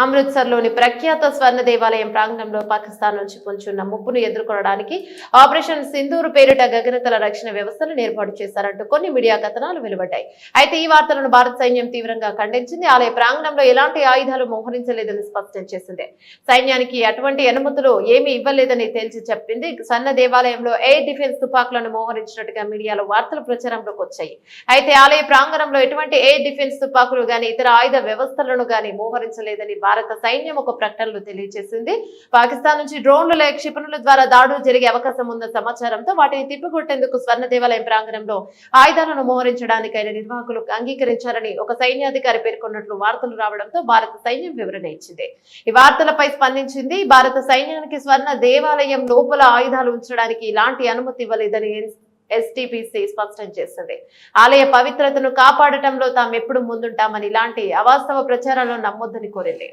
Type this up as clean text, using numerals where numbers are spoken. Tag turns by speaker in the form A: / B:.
A: అమృత్సర్లోని ప్రఖ్యాత స్వర్ణ దేవాలయం ప్రాంగణంలో పాకిస్తాన్ నుంచి పొంచున్న ముప్పును ఎదుర్కొనడానికి ఆపరేషన్ సింధూర్ పేరిట గగనతల రక్షణ వ్యవస్థను ఏర్పాటు చేశారంటూ కొన్ని మీడియా కథనాలు వెలువడ్డాయి. అయితే ఈ వార్తలను భారత సైన్యం తీవ్రంగా ఖండించింది. ఆలయ ప్రాంగణంలో ఎలాంటి ఆయుధాలు మోహరించలేదని స్పష్టం చేసింది. సైన్యానికి అటువంటి అనుమతులు ఏమీ ఇవ్వలేదని తేల్చి చెప్పింది. స్వర్ణ దేవాలయంలో ఎయిర్ డిఫెన్స్ తుపాకులను మోహరించినట్టుగా మీడియాలో వార్తలు ప్రచారంలోకి వచ్చాయి. అయితే ఆలయ ప్రాంగణంలో ఎటువంటి ఎయిర్ డిఫెన్స్ తుపాకులు గాని ఇతర ఆయుధ వ్యవస్థలను గాని మోహరించలేదని భారత సైన్యం ఒక ప్రకటనలో తెలియజేసింది. పాకిస్తాన్ నుంచి డ్రోన్లు లేక క్షిపణుల ద్వారా దాడులు జరిగే అవకాశం ఉన్న సమాచారంతో వాటిని తిప్పికొట్టేందుకు స్వర్ణ దేవాలయం ప్రాంగణంలో ఆయుధాలను మోహరించడానికైన నిర్వాహకులు అంగీకరించారని ఒక సైన్యాధికారి పేర్కొన్నట్లు వార్తలు రావడంతో భారత సైన్యం వివరణ ఇచ్చింది. ఈ వార్తలపై స్పందించింది. భారత సైన్యానికి స్వర్ణ దేవాలయం లోపల ఆయుధాలు ఉంచడానికి ఇలాంటి అనుమతి ఇవ్వలేదని ఎస్టీపీసీ స్పష్టం చేసింది. ఆలయ పవిత్రతను కాపాడటంలో తాము ఎప్పుడు ముందుంటామని ఇలాంటి అవాస్తవ ప్రచారాలను నమ్మొద్దని కోరింది.